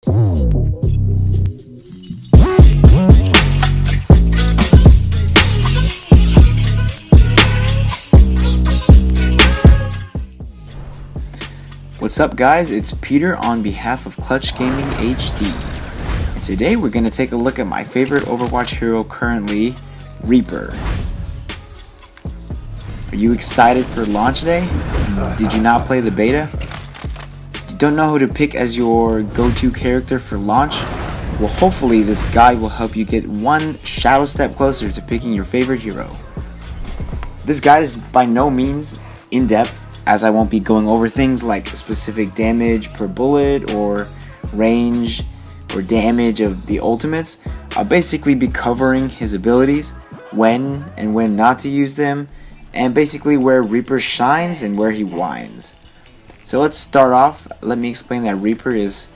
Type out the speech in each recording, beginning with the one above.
What's up guys, it's Peter on behalf of Clutch Gaming HD, and today we're going to take a look at my favorite Overwatch hero currently, Reaper. Are you excited for launch day? Did you not play the beta? You don't know who to pick as your go-to character for launch? Well, hopefully this guide will help you get one shadow step closer to picking your favorite hero. This guide is by no means in-depth, as I won't be going over things like specific damage per bullet or range or damage of the ultimates. I'll basically be covering his abilities, when and when not to use them, and basically where Reaper shines and where he whines. So let's start off. Let me explain that Reaper is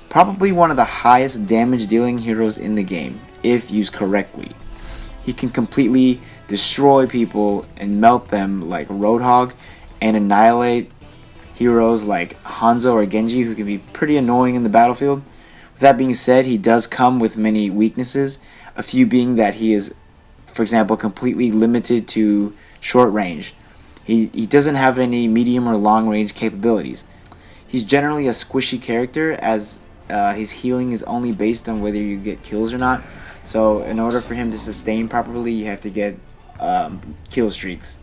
probably one of the highest damage dealing heroes in the game, if used correctly. He can completely destroy people and melt them like Roadhog, and annihilate heroes like Hanzo or Genji, who can be pretty annoying in the battlefield. With that being said, he does come with many weaknesses, a few being that he is, for example, completely limited to short range. He doesn't have any medium or long range capabilities. He's generally a squishy character, as his healing is only based on whether you get kills or not. So in order for him to sustain properly, you have to get kill streaks.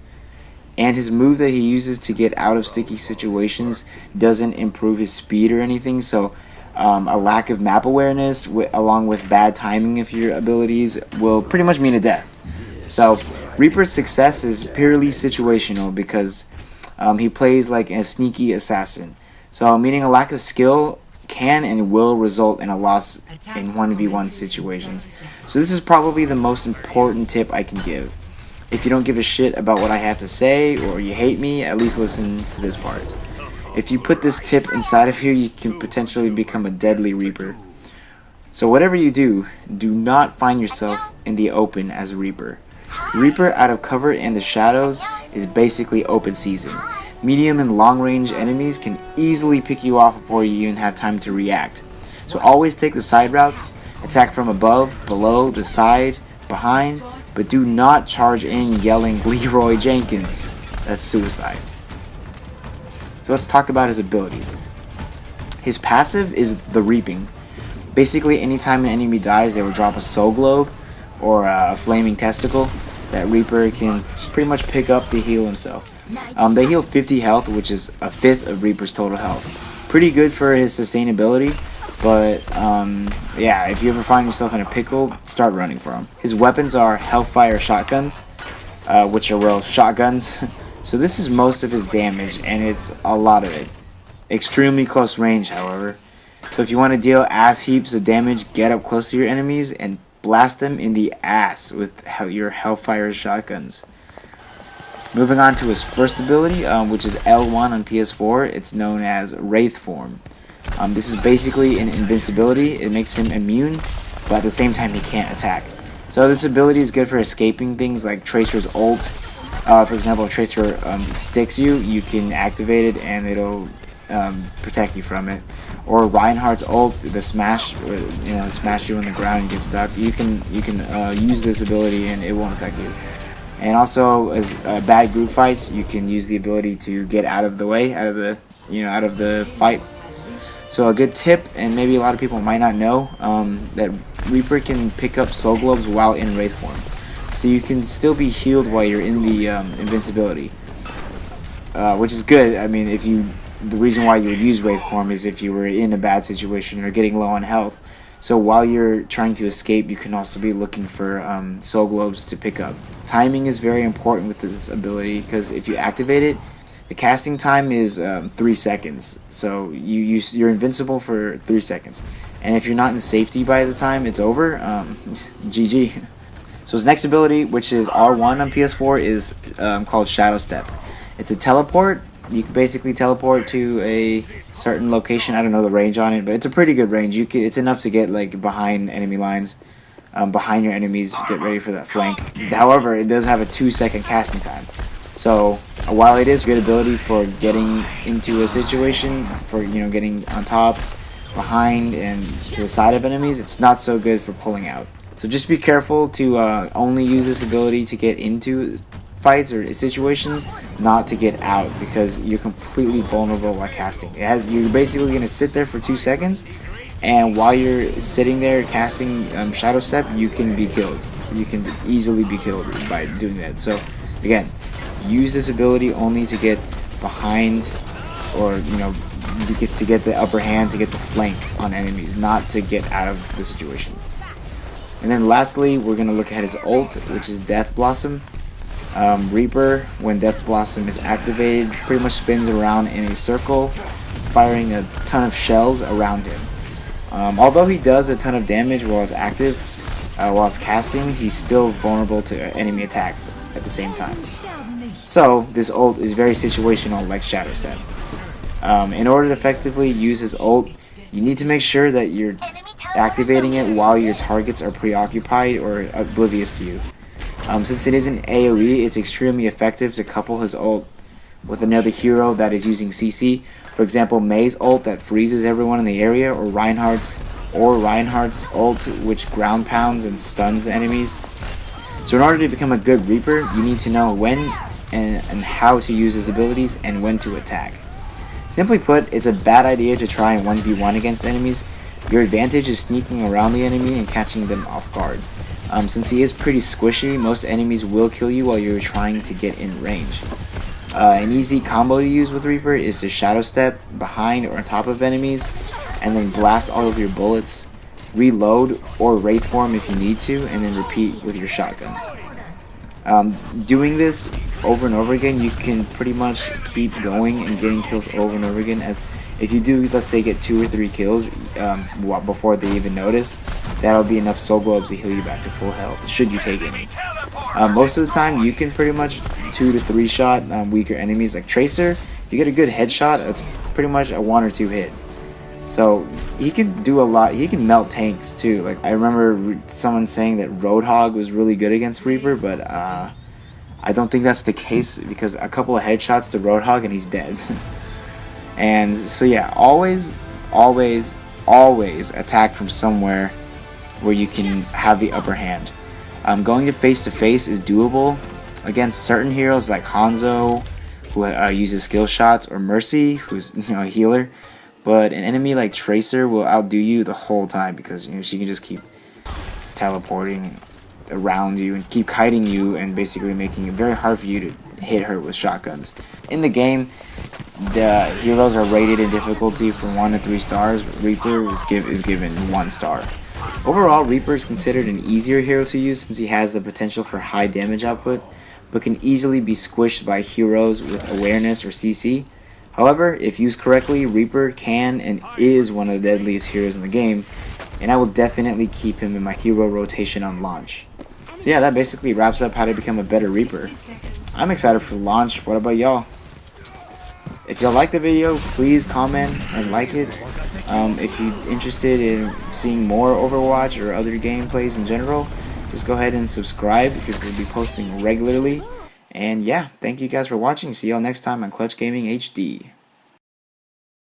And his move that he uses to get out of sticky situations doesn't improve his speed or anything, so a lack of map awareness along with bad timing of your abilities will pretty much mean a death. So Reaper's success is purely situational because he plays like a sneaky assassin. So meaning a lack of skill can and will result in a loss in 1v1 situations. So this is probably the most important tip I can give. If you don't give a shit about what I have to say, or you hate me, at least listen to this part. If you put this tip inside of you, you can potentially become a deadly Reaper. So whatever you do, do not find yourself in the open as Reaper. Reaper out of cover in the shadows is basically open season. Medium and long range enemies can easily pick you off before you even have time to react. So always take the side routes, attack from above, below, the side, behind, but do not charge in yelling Leroy Jenkins. That's suicide. So let's talk about his abilities. His passive is the Reaping. Basically, anytime an enemy dies, they will drop a soul globe or a flaming testicle that Reaper can pretty much pick up to heal himself. They heal 50 health, which is a fifth of Reaper's total health. Pretty good for his sustainability. But yeah, if you ever find yourself in a pickle, start running for him. His weapons are Hellfire shotguns, which are well shotguns. So this is most of his damage, and it's a lot of it. Extremely close range, however. So if you want to deal ass heaps of damage, get up close to your enemies and blast them in the ass with your Hellfire shotguns. Moving on to his first ability, which is L1 on PS4. It's known as Wraith Form. This is basically an invincibility. It makes him immune, but at the same time he can't attack. So this ability is good for escaping things like Tracer's ult. For example, if Tracer sticks you, you can activate it and it'll protect you from it. Or Reinhardt's ult, the smash, smash you on the ground and get stuck. You can use this ability and it won't affect you. And also, as bad group fights, you can use the ability to get out of the way, out of the fight. So a good tip, and maybe a lot of people might not know, that Reaper can pick up soul globes while in Wraith form. So you can still be healed while you're in the invincibility, which is good. I mean, the reason why you would use Wraith form is if you were in a bad situation or getting low on health. So while you're trying to escape, you can also be looking for soul globes to pick up. Timing is very important with this ability, because if you activate it, the casting time is 3 seconds. So you're invincible for 3 seconds. And if you're not in safety by the time it's over, GG. So his next ability, which is R1 on PS4, is called Shadow Step. It's a teleport. You can basically teleport to a certain location. I don't know the range on it, but it's a pretty good range. It's enough to get like behind enemy lines, behind your enemies, get ready for that flank. However, it does have a 2-second casting time. So while it is a good ability for getting into a situation, for getting on top, behind and to the side of enemies, it's not so good for pulling out. So just be careful to only use this ability to get into fights or situations, not to get out, because you're completely vulnerable while casting. You're basically going to sit there for 2 seconds, and while you're sitting there casting Shadow Step, you can be killed. You can easily be killed by doing that. So again, use this ability only to get behind, or to get the upper hand, to get the flank on enemies, not to get out of the situation. And then lastly, we're going to look at his ult, which is Death Blossom. Reaper, when Death Blossom is activated, pretty much spins around in a circle, firing a ton of shells around him. Although he does a ton of damage while it's active, while it's casting, he's still vulnerable to enemy attacks at the same time. So this ult is very situational, like Shadow Step. In order to effectively use his ult, you need to make sure that you're activating it while your targets are preoccupied or oblivious to you. Since it isn't AoE, it's extremely effective to couple his ult with another hero that is using CC. For example, Mei's ult that freezes everyone in the area, or Reinhardt's ult, which ground pounds and stuns enemies. So in order to become a good Reaper, you need to know when and how to use his abilities and when to attack. Simply put, it's a bad idea to try and 1v1 against enemies. Your advantage is sneaking around the enemy and catching them off guard. Since he is pretty squishy, most enemies will kill you while you're trying to get in range. An easy combo to use with Reaper is to Shadow Step behind or on top of enemies, and then blast all of your bullets, reload or Wraith form if you need to, and then repeat with your shotguns. Doing this over and over again, you can pretty much keep going and getting kills over and over again. As if you do, let's say, get 2 or 3 kills before they even notice, that'll be enough soul globes to heal you back to full health, should you take any. Most of the time, you can pretty much 2 to 3 shot weaker enemies like Tracer. If you get a good headshot, it's pretty much a 1 or 2 hit. So he can do a lot. He can melt tanks too. Like, I remember someone saying that Roadhog was really good against Reaper, but I don't think that's the case, because a couple of headshots to Roadhog and he's dead. And so yeah, always attack from somewhere where you can have the upper hand. Going to face is doable against certain heroes like Hanzo, who uses skill shots, or Mercy, who's a healer. But an enemy like Tracer will outdo you the whole time, because she can just keep teleporting around you and keep kiting you and basically making it very hard for you to hit her with shotguns. In the game, the heroes are rated in difficulty from 1 to 3 stars. Reaper is given 1 star. Overall, Reaper is considered an easier hero to use since he has the potential for high damage output, but can easily be squished by heroes with awareness or CC. However, if used correctly, Reaper can and is one of the deadliest heroes in the game, and I will definitely keep him in my hero rotation on launch. So yeah, that basically wraps up how to become a better Reaper. I'm excited for launch. What about y'all? If y'all like the video, please comment and like it. If you're interested in seeing more Overwatch or other gameplays in general, just go ahead and subscribe, because we'll be posting regularly. And yeah, thank you guys for watching. See y'all next time on Clutch Gaming HD.